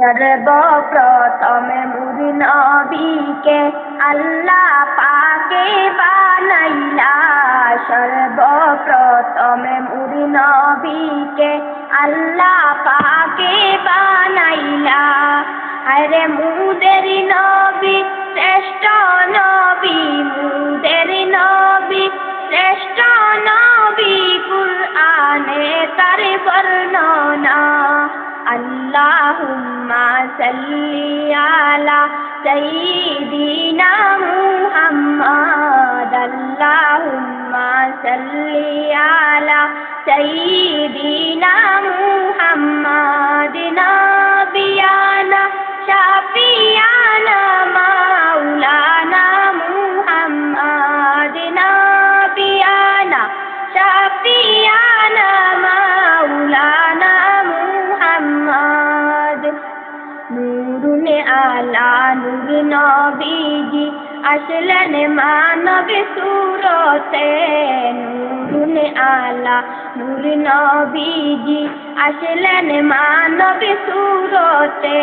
সর্বপ্রথমে মোর নবীকে আল্লাহ পাকে বানাইলা। সর্বপ্রথমে মোর নবীকে আল্লাহ পাকে বানাইলা। আরে মুদের নবী শ্রেষ্ঠ নবী, মুদের নবী শ্রেষ্ঠ নবী, কুরআনে তার বর্ণনা। আল্লাহুম্মা সাল্লি আলা সাইয়্যিদিনা মুহাম্মাদ। আল্লাহুম্মা সাল্লি আলা সাইয়্যিদিনা মুহাম্মাদ। নাবিয়ানা শাফিয়ানা মাওলানা মুহাম্মাদ। নাবিয়ানা শাফিয়ানা মাওলানা মুহাম্মাদ। নূরুন আলা নূর নবীজি আসলেন মানব সুরতে। নূরুন আলা নূর নবীজি আসলেন মানব সুরতে।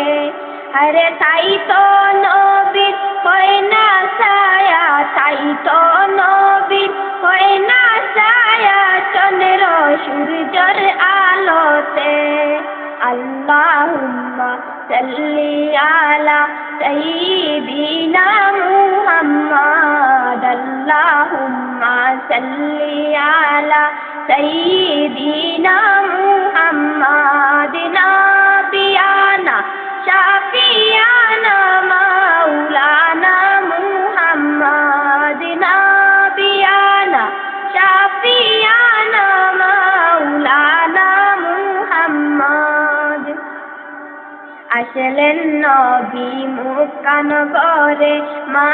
আরে তাই তো নবীর হয় না ছায়া, তাই তো নবীর হয় না ছায়া চন্দ্র সূর্যের আলোতে। আল্লাহুম্মা সাল্লি আলা সাইয়্যিদিনা মুহাম্মাদ। আল্লাহুম্মা সাল্লি আলা সাইয়্যিদিনা মুহাম্মাদ। নাবিয়ানা শাফিয়ানা মাওলানা মুহাম্মাদ। নাবিয়ানা শাফিয়ানা মাওলানা মুহাম্মাদ। আসলেন নবী মক্কা নগরে মা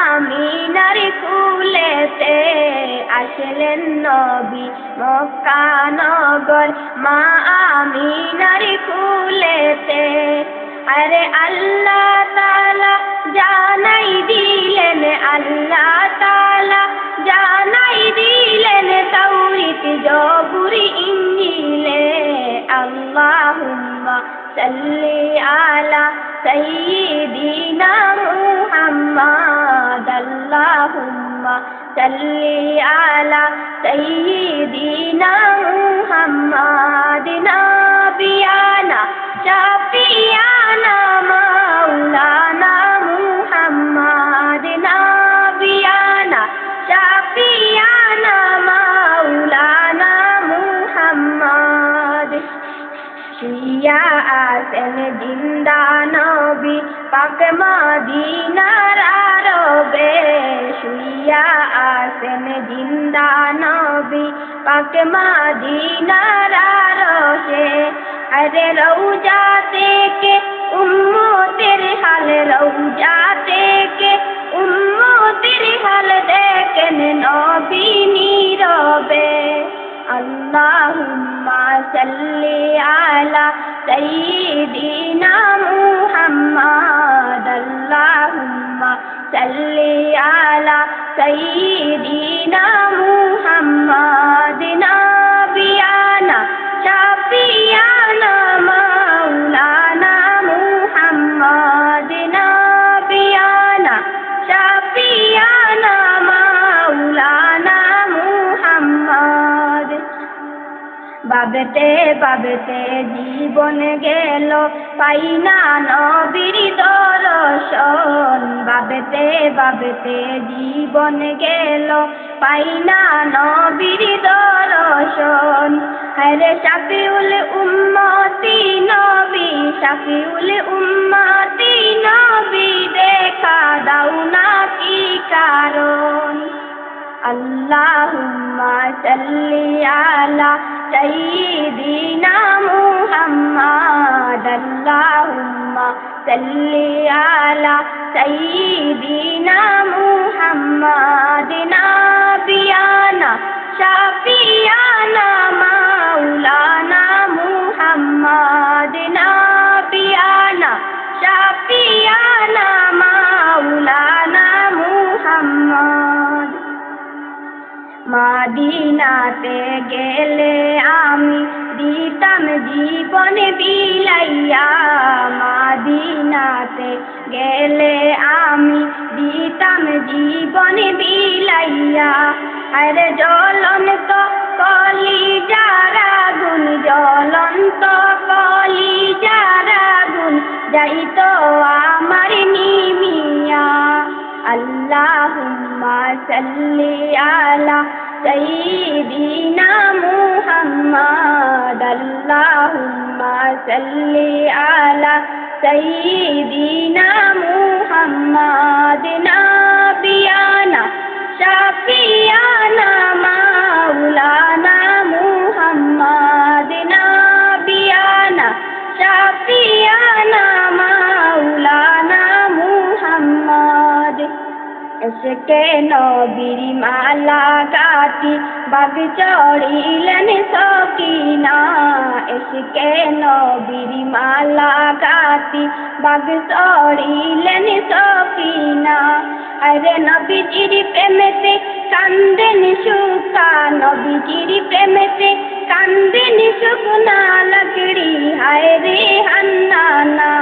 আমিনার কুলেতে। আসলেন নবী মক্কা নগর মা আমিনার কুলেতে। আরে আল্লাহ তাআলা জানাই দিলেন, আল্লাহ তাআলা জানাই দিলেন তাওরীত জবুর ইনজিলে। আল্লাহুম্মা সাল্লি আলা সাইয়্যিদিনা মুহাম্মাদ। আল্লাহুম্মা সাল্লি আলা সাইয়্যিদিনা মুহাম্মাদ। নাবিয়ানা শাফিয়ানা মাওলানা মুহাম্মাদ। নাবিয়ানা শাফিয়ানা মাওলানা মুহাম্মাদ। শুইয়া আছেন জিন্দা নবী পাক মদিনার আরবে। শুইয়া আছেন জিন্দা নবী পাক মদিনার আরশে। আরে রওজা থেকে উম্মতের হাল, রওজা থেকে উম্মতের হাল দেখেন নবী নীরবে। আল্লাহুম্মা সাল্লি আলা সাইয়্যিদিনা মুহাম্মাদ। আল্লাহুম্মা সাল্লি আলা সাইয়্যিদিনা মুহাম্মাদ। নাবিয়ানা শাফিয়ানা মাওলানা মুহাম্মাদ। নাবিয়ানা শাফিয়ানা মাওলানা মুহাম্মাদ। ভাবতে ভাবতে জীবন গেল পাই না নবীর দর্শন। ভাবতে ভাবতে জীবন গেল পাই না নবীর দর্শন। হরে শাফিউল উম্মতি নবী, শাফিউল উম্মতি নবী দেখা দাও না কি কারণ। আল্লাহুম্মা সাল্লি আলা সাইয়্যিদিনা মুহাম্মাদ। আল্লাহুম্মা সাল্লি আলা সাইয়্যিদিনা মুহাম্মাদ। নাবিয়ানা শাফিয়ানা মাওলানা মুহাম্মাদ। নাবিয়ানা শাফিয়ানা মাওলানা মুহাম্মাদ। মদিনাতে গেলে আমি দিতাম জীবন বিলাইয়া। দুনিয়াতে গেলে আমি দিতাম জীবন বিলাইয়া। আরে জ্বলন্ত কলিজার আগুন, জ্বলন্ত কলিজার আগুন যাইতো আমার নিমিয়া। আল্লাহুম্মা সাল্লি আলা সাইয়্যিদিনা মুহাম্মাদ, আল্লাহুম্মা সাল্লি আলা সাইয়্যিদিনা মুহাম্মাদ। নাবিয়ানা শাফিয়ানা মাওলানা মুহাম্মাদ, নাবিয়ানা শাফিয়ানা মাওলানা মুহাম্মাদ। এসকে নবীর মালা গাতি বাগ চড়িলেন সকিনা, এসকে নবীর মালা গাতি বাগ চড়িলেন সকিনা। আরে নবীজির প্রেমেতে কান্দেন শুকা, নবীজির প্রেমেতে কান্দেন শুকনা লকড়ি, হায় রে হান্নানা।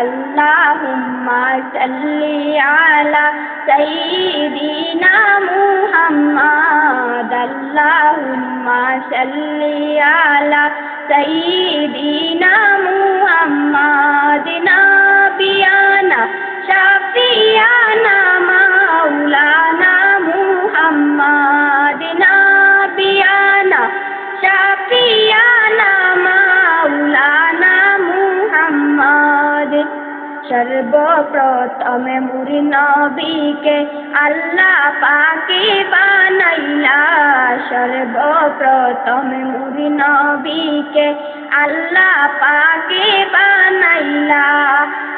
আল্লাহুম্মা সাল্লি আলা সাইয়্যিদিনা মুহাম্মাদ, আল্লাহুম্মা সাল্লি আলা সাইয়্যিদিনা মুহাম্মাদ। নাবিয়ানা শাফিয়ানা মাওলানা মুহাম্মাদ, নাবিয়ানা শাফিয়ানা মাওলানা মুহাম্মাদ। সর্বপ্রথমে মুর নবীকে আল্লাহ পাকে বানাইলা, সর্বপ্রথমে মুর নবীকে আল্লাহ পাকে বানাইলা।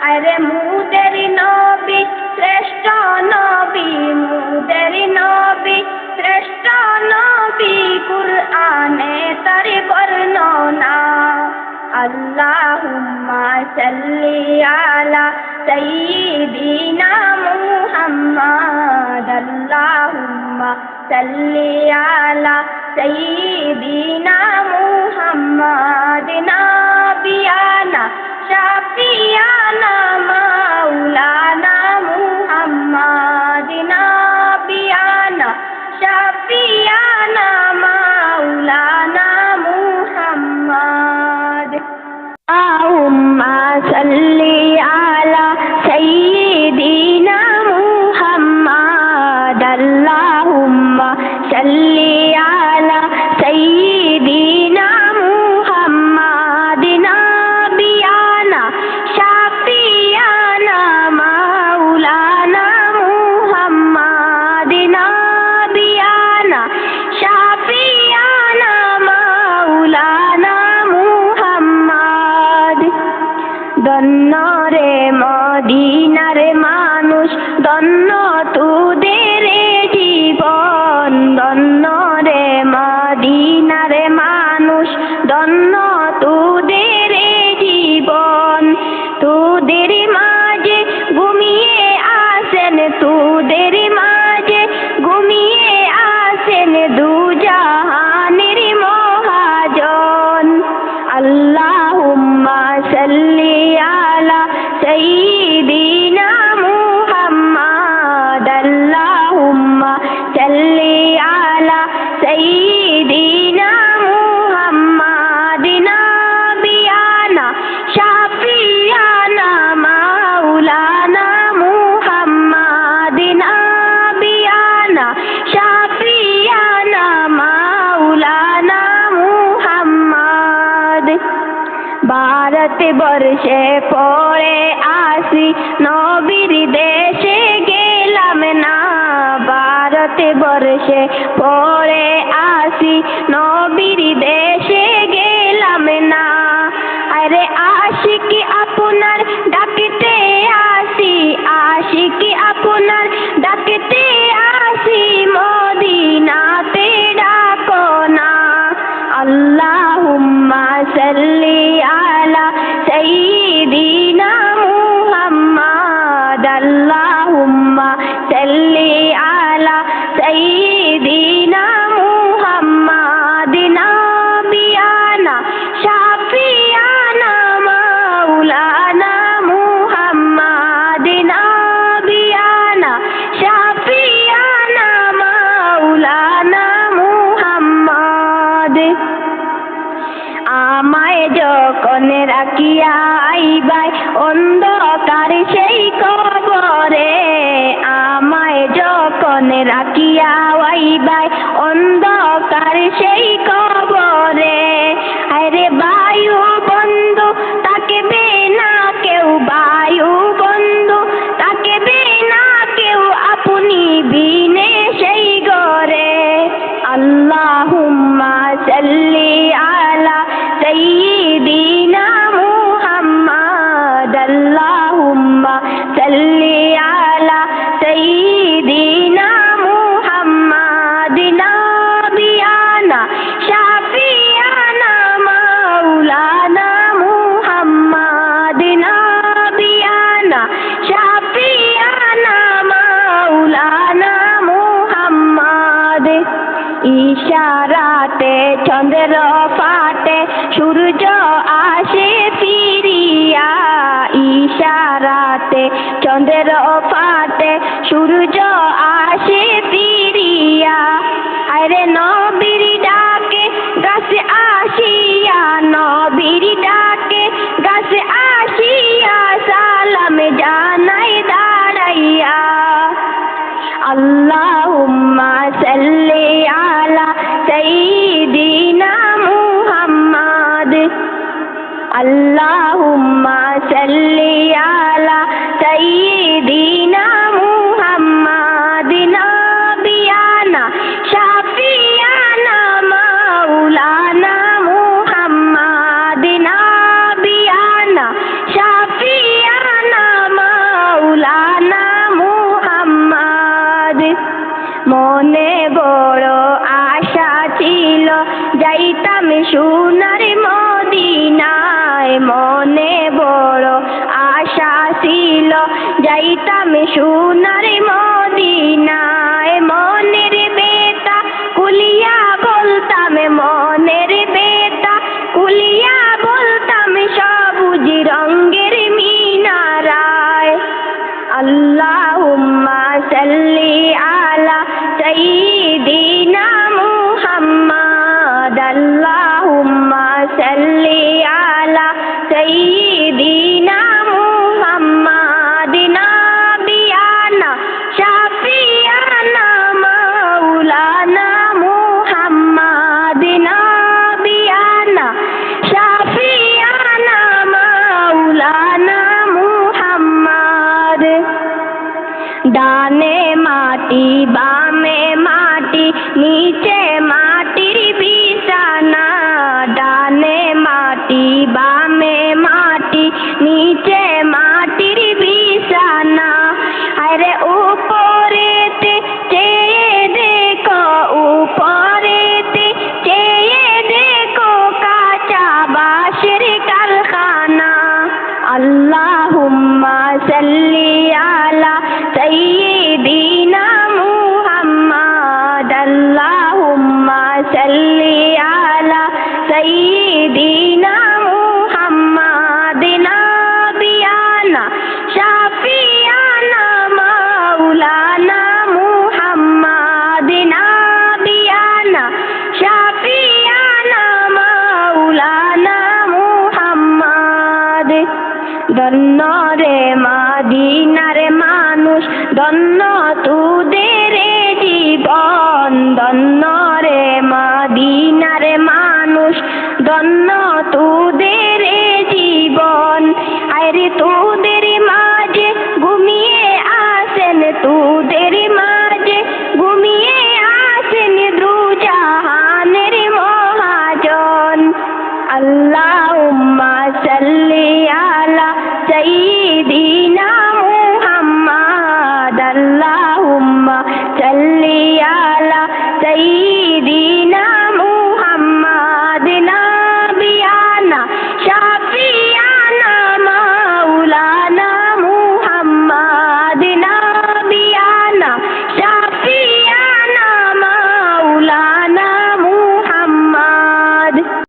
আরে মুদের নবী শ্রেষ্ঠ নবী, মুদের নবী শ্রেষ্ঠ নবী, কুরআনে তার বর্ণনা। আল্লাহুম্মা সাল্লি আলা সাইয়্যিদিনা মুহাম্মাদ, আল্লাহুম্মা সাল্লি আলা সাইয়্যিদিনা মুহাম্মাদ। নাবিয়ানা শাফিয়ানা মাওলানা মুহাম্মাদ, নাবিয়ানা শাফিয়ানা মাওলানা মুহাম্মাদ। আল্লাহুম্মা সাল্লি আলা সাইয়্যিদিনা মুহাম্মাদ, আল্লাহুম্মা সাল্লি আলা সাইয়্যিদিনা মুহাম্মাদ। নাবিয়ানা শাফিয়ানা মাওলানা মুহাম্মাদ, নাবিয়ানা শাফিয়ানা মাওলানা মুহাম্মাদ। ধন্য রে মদিনার মানুষ, ধন্য তোদের জীবন, ধন্য রে মদিনার মানুষ, ধন্য তোদের জীবন। তোদের মাঝে ঘুমিয়ে আসেন, তোদের মাঝে ঘুমিয়ে আসেন দুজাহানের মহাজন। আল্লাহুম্মা সাল্লি আলা সাইয়্যিদিনা মুহাম্মাদ, আল্লাহুম্মা সাল্লি আলা সাইয়্যিদিনা মুহাম্মাদ। নাবিয়ানা শাফিয়ানা মাওলানা মুহাম্মাদ, নাবিয়ানা শাফিয়ানা মাওলানা মুহাম্মাদ। ভারত বর্ষে পড়ে আসি নবীর দেশে গেলাম না, ভারত বর্ষে পড়ে আসি নবীর দেশে গেলাম না। আরে আশিকি আপনার ডাকতে আসি, আশিকি আপনার ডাকতে আসি, মদিনাতে ডাকো না। আল্লাহুম্মা সাল্লি আলা সাইয়্যিদিনা মুহাম্মাদ, আল্লাহুম্মা সাল্লি আলা সাইয়্যিদিনা মুহাম্মাদ। নাবিয়ানা শাফিয়ানা মাওলানা মুহাম্মাদ। ডাকিয়া ওয়াইবাই অন্ধকার সেই কবরে। আরে বায়ু বন্ধু তাকবে না কেউ, বায়ু বন্ধু তাকবে না কেউ, আপনি বিনে সেই ঘরে। আল্লাহুম্মা সাল্লি আলা সাইয়্যিদিনা মুহাম্মাদ, আল্লাহুম্মা সাল্লি আলা সাইয়্যিদিনা মুহাম্মাদ, নাবিয়ানা শাফিয়ানা মাওলানা মুহাম্মাদ, নাবিয়ানা শাফিয়ানা মাওলানা মুহাম্মাদ। ইশারাতে চন্দ্র ফাটে, সূর্য আসে ফিরিয়া, ইশারাতে চন্দ্র ফাটে, সূর্য আসে ফিরিয়া। আরে নবীর ডাকে গাছে আসিয়া, নবীর ডাকে গাছে আসিয়া, সালাম জানাই দাঁড়াইয়া। আল্লাহুম্মা সাল্লি আলা সাইয়্যিদিনা মুহাম্মাদ, আল্লাহুম্মা সাল্লি আলা সাইয়্যিদিনা মুহাম্মাদ, নাবিয়ানা শাফিয়ানা মাওলানা মুহাম্মাদ, নাবিয়ানা শাফিয়ানা মাওলানা মুহাম্মাদ। মনে বড় আশা ছিল যাইতাম সোনার মদিনায়, মনে বড় আশা ছিল যাইতাম সোনার মদিনায়। মনের বেতা কুলিয়া বলতাম, মনের বেতা কুলিয়া বলতাম, সবুজ রঙের মিনারায়। আল্লাহুম্মা সাল্লি আলা সাইয়্যিদিনা মুহাম্মাদ, আল্লাহুম্মা সাল্লি আলা সাইয়্যিদিনা মুহাম্মাদ, নাবিয়ানা শাফিয়ানা মাওলানা মুহাম্মাদ, নাবিয়ানা শাফিয়ানা মাওলানা মুহাম্মাদ। ডানে মাটি বামে মাটি, নিচে মাটির বিছানা, ডানে মাটি বামে মাটি, নিচে মাটির বিছানা। আরে উপরেতে চেয়ে দেখো, উপরেতে চেয়ে দেখো, কাঁচা বাঁশের কারখানা। আল্লাহুম্মা সাল্লি আলা সাইয়্যিদিনা মুহাম্মাদ, আল্লাহুম্মা সাল্লি আলা সাইয়্যিদিনা মুহাম্মাদ, নাবিয়ানা শাফিয়ানা মাওলানা মুহাম্মাদ, নাবিয়ানা শাফিয়ানা মাওলানা মুহাম্মাদ। ধন্য রে মদিনার মানুষ, ধন্য তোদের জীবন, ধন্য